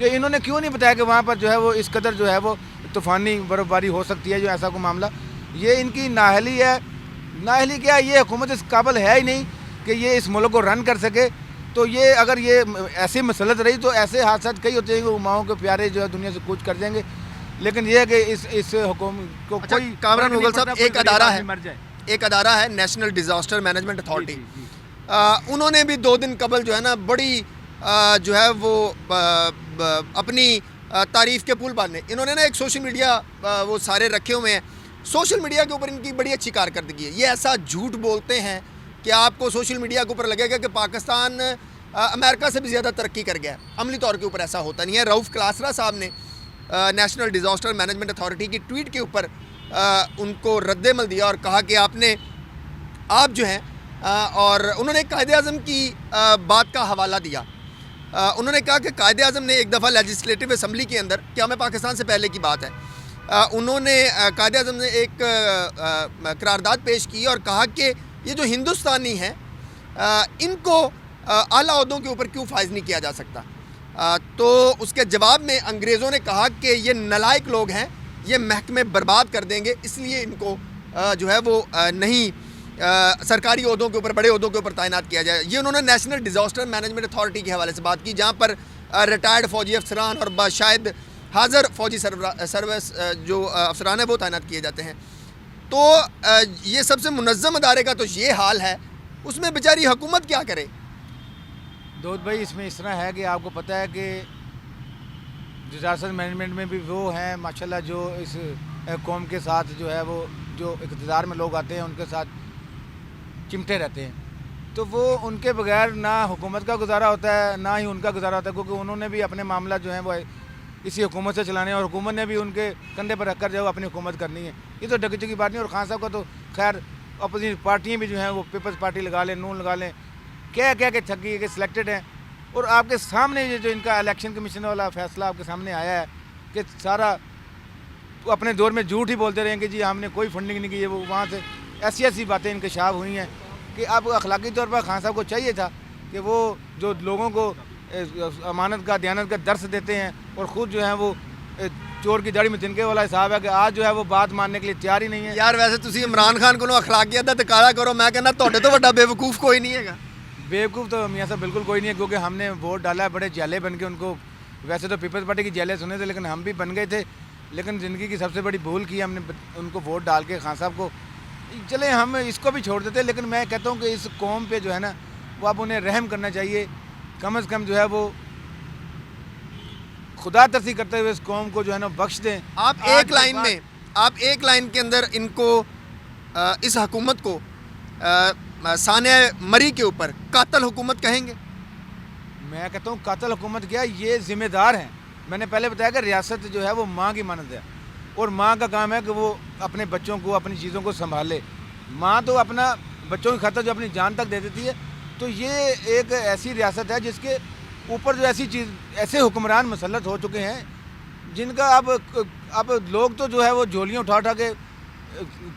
کہ انہوں نے کیوں نہیں بتایا کہ وہاں پر جو ہے وہ اس قدر جو ہے وہ طوفانی برف باری ہو سکتی ہے جو ایسا کوئی معاملہ. یہ ان کی نااہلی ہے. نااہلی کیا ہے, یہ حکومت اس قابل ہے ہی نہیں کہ یہ اس ملک کو رن کر سکے. تو یہ اگر یہ ایسی مسلط رہی تو ایسے حادثات کئی ہوتے ہیں کہ ماؤں کے پیارے جو ہے دنیا سے کوچ کر دیں گے. لیکن یہ ہے کہ اس حکومت کو کوئی کامران مغل صاحب, ایک ادارہ ہے, مر جائے. ایک ادارہ ہے نیشنل ڈیزاسٹر مینجمنٹ اتھارٹی, انہوں نے بھی 2 دن قبل جو ہے نا بڑی جو ہے وہ اپنی تعریف کے پول باندھے. انہوں نے نا ایک سوشل میڈیا وہ سارے رکھے ہوئے ہیں. سوشل میڈیا کے اوپر ان کی بڑی اچھی کارکردگی ہے. یہ ایسا جھوٹ بولتے ہیں کہ آپ کو سوشل میڈیا کے اوپر لگے گا کہ پاکستان امریکہ سے بھی زیادہ ترقی کر گیا ہے. عملی طور کے اوپر ایسا ہوتا نہیں ہے. رؤف کلاسرا صاحب نے نیشنل ڈیزاسٹر مینجمنٹ اتھارٹی کی ٹویٹ کے اوپر ان کو رد عمل دیا اور کہا کہ آپ جو ہیں, اور انہوں نے قائد اعظم کی بات کا حوالہ دیا. انہوں نے کہا کہ قائد اعظم نے ایک دفعہ لیجسلیٹو اسمبلی کے اندر, کیا میں پاکستان سے پہلے کی بات ہے, انہوں نے قائد اعظم نے ایک قرارداد پیش کی اور کہا کہ یہ جو ہندوستانی ہیں ان کو اعلیٰ عہدوں کے اوپر کیوں فائز نہیں کیا جا سکتا. تو اس کے جواب میں انگریزوں نے کہا کہ یہ نالائق لوگ ہیں, یہ محکمے برباد کر دیں گے, اس لیے ان کو جو ہے وہ نہیں سرکاری عہدوں کے اوپر, بڑے عہدوں کے اوپر تعینات کیا جائے. یہ انہوں نے نیشنل ڈیزاسٹر مینجمنٹ اتھارٹی کے حوالے سے بات کی, جہاں پر ریٹائرڈ فوجی افسران اور شاید حاضر فوجی سروس جو افسران ہیں وہ تعینات کیے جاتے ہیں. تو یہ سب سے منظم ادارے کا تو یہ حال ہے, اس میں بیچاری حکومت کیا کرے؟ دودھ بھائی, اس میں اس طرح ہے کہ آپ کو پتہ ہے کہ ڈیزاسٹر مینجمنٹ میں بھی وہ ہیں ماشاءاللہ جو اس قوم کے ساتھ جو ہے وہ جو اقتدار میں لوگ آتے ہیں ان کے ساتھ چمٹے رہتے ہیں. تو وہ ان کے بغیر نہ حکومت کا گزارا ہوتا ہے نہ ہی ان کا گزارا ہوتا ہے, کیونکہ انہوں نے بھی اپنے معاملہ جو ہیں وہ اسی حکومت سے چلانے ہیں اور حکومت نے بھی ان کے کندھے پر رکھ کر جو ہے وہ اپنی حکومت کرنی ہے. یہ تو ڈکی چکی بات نہیں. اور خان صاحب کا تو خیر اپوزیشن پارٹیاں بھی جو ہیں وہ پیپلز پارٹی لگا لیں, نون لگا لیں, کہہ کہ تھکی کہ سلیکٹڈ ہیں. اور آپ کے سامنے یہ جو ان کا الیکشن کمیشن والا فیصلہ آپ کے سامنے آیا ہے کہ سارا اپنے دور میں جھوٹ ہی بولتے رہے کہ جی ہم نے کوئی فنڈنگ نہیں کی ہے. وہ وہاں سے ایسی باتیں انکشاف ہوئی ہیں کہ اب اخلاقی طور پر خان صاحب کو چاہیے تھا کہ وہ جو لوگوں کو امانت کا دیانت کا درس دیتے ہیں اور خود جو ہیں وہ چور کی داڑھی میں تنکے والا حساب ہے کہ آج جو ہے وہ بات ماننے کے لیے تیار ہی نہیں ہے. یار ویسے تسی عمران خان کو اخلاقیت دا تقاضا کرو, میں کہنا تہاڈے تو بڑا بے وقوف کوئی نہیں ہے گا. بیوقوف تو میاں صاحب بالکل کوئی نہیں ہے, کیونکہ ہم نے ووٹ ڈالا ہے بڑے جیلے بن کے ان کو. ویسے تو پیپلز پارٹی کی جیلے سنے تھے لیکن ہم بھی بن گئے تھے, لیکن زندگی کی سب سے بڑی بھول کی ہم نے ان کو ووٹ ڈال کے خان صاحب کو. چلیں ہم اس کو بھی چھوڑ دیتے, لیکن میں کہتا ہوں کہ اس قوم پہ جو ہے نا وہ اب انہیں رحم کرنا چاہیے. کم از کم جو ہے وہ خدا ترسی کرتے ہوئے اس قوم کو جو ہے نا بخش دیں. آپ ایک لائن کے اندر ان کو اس حکومت کو سانحہ مری کے اوپر قاتل حکومت کہیں گے؟ میں کہتا ہوں قاتل حکومت کیا, یہ ذمہ دار ہیں. میں نے پہلے بتایا کہ ریاست جو ہے وہ ماں کی مانند ہے اور ماں کا کام ہے کہ وہ اپنے بچوں کو اپنی چیزوں کو سنبھالے. ماں تو اپنا بچوں کی خاطر جو اپنی جان تک دے دیتی ہے. تو یہ ایک ایسی ریاست ہے جس کے اوپر جو ایسے حکمران مسلط ہو چکے ہیں جن کا اب لوگ تو جو ہے وہ جھولیاں اٹھا کے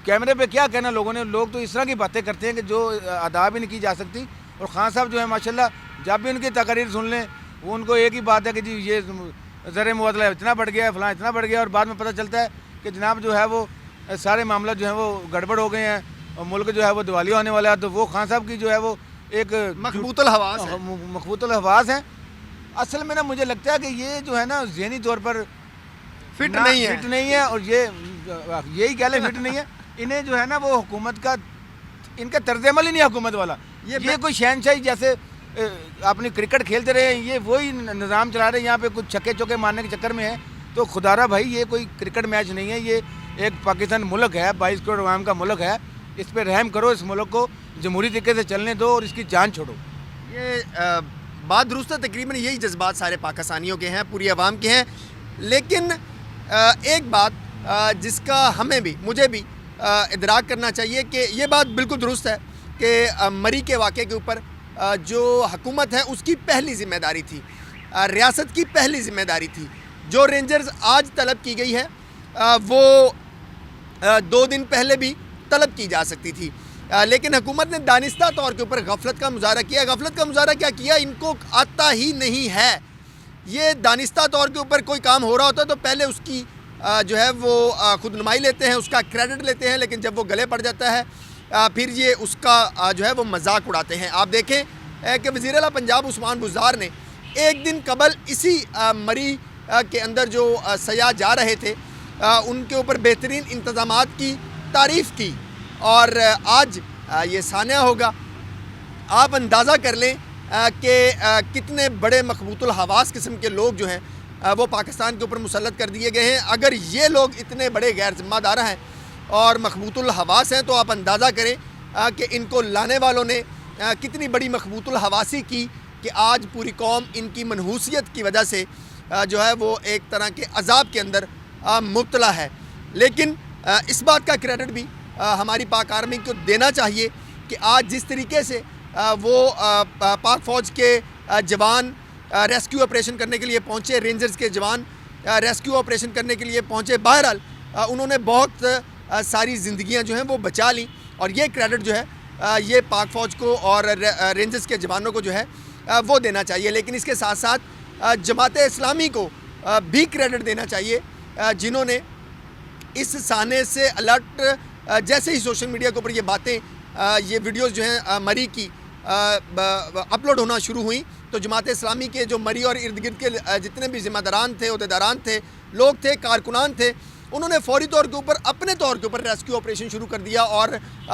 کیمرے پہ کیا کہنا لوگوں نے. لوگ تو اس طرح کی باتیں کرتے ہیں کہ جو ادا بھی نہیں کی جا سکتی. اور خان صاحب جو ہے ماشاءاللہ جب بھی ان کی تقاریر سن لیں وہ ان کو ایک ہی بات ہے کہ جی یہ زر مبادلہ اتنا بڑھ گیا ہے, فلاں اتنا بڑھ گیا, اور بعد میں پتہ چلتا ہے کہ جناب جو ہے وہ سارے معاملہ جو ہیں وہ گڑبڑ ہو گئے ہیں اور ملک جو ہے وہ دیوالیہ ہونے والا ہے. تو وہ خان صاحب کی جو ہے وہ ایک مخبوط الحواس ہیں. اصل میں نا مجھے لگتا ہے کہ یہ جو ہے نا ذہنی طور پر فٹ نہیں ہے اور یہی کہہ لیں فٹ نہیں ہے. انہیں جو ہے نا وہ حکومت کا ان کا طرز عمل ہی نہیں حکومت والا. یہ کوئی شہنشاہی جیسے اپنی کرکٹ کھیلتے رہے, یہ وہی نظام چلا رہے ہیں یہاں پہ کچھ چھکے چوکے مارنے کے چکر میں ہے. تو خدارہ بھائی یہ کوئی کرکٹ میچ نہیں ہے, یہ ایک پاکستان ملک ہے, 22 کروڑ عوام کا ملک ہے. اس پہ رحم کرو, اس ملک کو جمہوری طریقے سے چلنے دو اور اس کی جان چھوڑو. یہ بات درست ہے, تقریباً یہی جذبات سارے پاکستانیوں کے ہیں, پوری عوام کے ہیں. لیکن ایک بات جس کا مجھے بھی ادراک کرنا چاہیے کہ یہ بات بالکل درست ہے کہ مری کے واقعے کے اوپر جو حکومت ہے اس کی پہلی ذمہ داری تھی, ریاست کی پہلی ذمہ داری تھی. جو رینجرز آج طلب کی گئی ہے وہ 2 دن پہلے بھی طلب کی جا سکتی تھی, لیکن حکومت نے دانستہ طور کے اوپر غفلت کا مظاہرہ کیا. غفلت کا مظاہرہ کیا, ان کو آتا ہی نہیں ہے یہ دانستہ طور کے اوپر کوئی کام ہو رہا ہوتا ہے تو پہلے اس کی جو ہے وہ خود نمائی لیتے ہیں, اس کا کریڈٹ لیتے ہیں, لیکن جب وہ گلے پڑ جاتا ہے پھر یہ اس کا جو ہے وہ مذاق اڑاتے ہیں. آپ دیکھیں کہ وزیر اعلیٰ پنجاب عثمان بزدار نے ایک دن قبل اسی مری کے اندر جو سیاح جا رہے تھے ان کے اوپر بہترین انتظامات کی تعریف کی, اور آج یہ سانحہ ہوگا. آپ اندازہ کر لیں کہ کتنے بڑے مخبوط الحواس قسم کے لوگ جو ہیں وہ پاکستان کے اوپر مسلط کر دیے گئے ہیں. اگر یہ لوگ اتنے بڑے غیر ذمہ دار ہیں اور مخبوط الحواس ہیں تو آپ اندازہ کریں کہ ان کو لانے والوں نے کتنی بڑی مخبوط الحواسی کی کہ آج پوری قوم ان کی منحوسیت کی وجہ سے جو ہے وہ ایک طرح کے عذاب کے اندر مبتلا ہے. لیکن اس بات کا کریڈٹ بھی ہماری پاک آرمی کو دینا چاہیے کہ آج جس طریقے سے وہ پاک فوج کے جوان ریسکیو آپریشن کرنے کے لیے پہنچے, رینجرز کے جوان ریسکیو آپریشن کرنے کے لیے پہنچے, بہرحال انہوں نے بہت ساری زندگیاں جو ہیں وہ بچا لیں, اور یہ کریڈٹ جو ہے یہ پاک فوج کو اور رینجرز کے جوانوں کو جو ہے وہ دینا چاہیے. لیکن اس کے ساتھ ساتھ جماعت اسلامی کو بھی کریڈٹ دینا چاہیے جنہوں نے اس سانحے سے الرٹ جیسے ہی سوشل میڈیا کے اوپر یہ باتیں یہ ویڈیوز جو ہیں مری کی اپلوڈ ہونا شروع ہوئیں تو جماعت اسلامی کے جو مری اور ارد گرد کے جتنے بھی ذمہ داران تھے, عہدیداران تھے, لوگ تھے, کارکنان تھے, انہوں نے فوری طور کے اوپر اپنے طور کے اوپر ریسکیو آپریشن شروع کر دیا, اور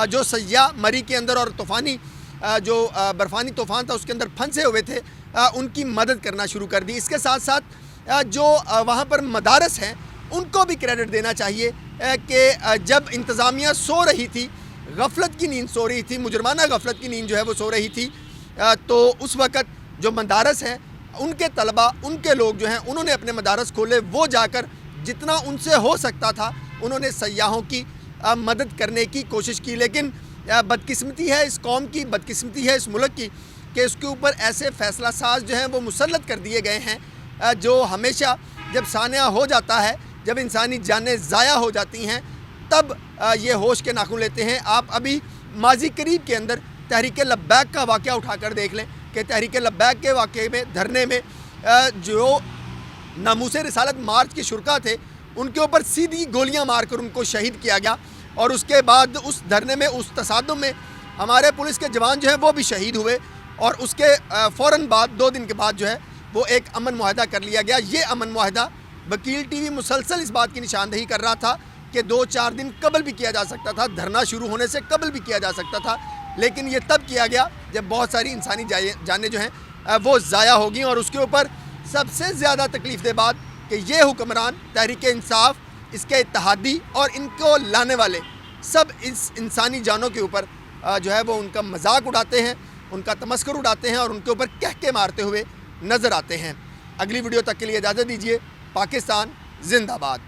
جو سیاح مری کے اندر اور طوفانی جو برفانی طوفان تھا اس کے اندر پھنسے ہوئے تھے ان کی مدد کرنا شروع کر دی. اس کے ساتھ ساتھ جو وہاں پر مدارس ہیں ان کو بھی کریڈٹ دینا چاہیے کہ جب انتظامیہ سو رہی تھی, غفلت کی نیند سو رہی تھی, مجرمانہ غفلت کی نیند جو ہے وہ سو رہی تھی, تو اس وقت جو مدارس ہیں ان کے طلبہ, ان کے لوگ جو ہیں انہوں نے اپنے مدارس کھولے, وہ جا کر جتنا ان سے ہو سکتا تھا انہوں نے سیاحوں کی مدد کرنے کی کوشش کی. لیکن بدقسمتی ہے اس قوم کی, بدقسمتی ہے اس ملک کی کہ اس کے اوپر ایسے فیصلہ ساز جو ہیں وہ مسلط کر دیے گئے ہیں جو ہمیشہ جب سانحہ ہو جاتا ہے, جب انسانی جانیں ضائع ہو جاتی ہیں تب یہ ہوش کے ناخن لیتے ہیں. آپ ابھی ماضی قریب کے اندر تحریک لبیک کا واقعہ اٹھا کر دیکھ لیں کہ تحریک لبیک کے واقعے میں دھرنے میں جو ناموس رسالت مارچ کے شرکا تھے ان کے اوپر سیدھی گولیاں مار کر ان کو شہید کیا گیا, اور اس کے بعد اس دھرنے میں, اس تصادم میں ہمارے پولیس کے جوان جو ہیں وہ بھی شہید ہوئے, اور اس کے فوراً بعد 2 دن کے بعد جو ہے وہ ایک امن معاہدہ کر لیا گیا. یہ امن معاہدہ وکیل ٹی وی مسلسل اس بات کی نشاندہی کر رہا تھا کہ 2-4 دن قبل بھی کیا جا سکتا تھا, دھرنا شروع ہونے سے قبل بھی کیا جا سکتا تھا, لیکن یہ تب کیا گیا جب بہت ساری انسانی جانیں جو ہیں وہ ضائع ہو گئیں. اور اس کے اوپر سب سے زیادہ تکلیف دہ بات کہ یہ حکمران تحریک انصاف, اس کے اتحادی اور ان کو لانے والے سب اس انسانی جانوں کے اوپر جو ہے وہ ان کا مذاق اڑاتے ہیں, ان کا تمسخر اڑاتے ہیں اور ان کے اوپر کہکے مارتے ہوئے نظر آتے ہیں. اگلی ویڈیو تک کے لیے اجازت دیجیے. پاکستان زندہ باد.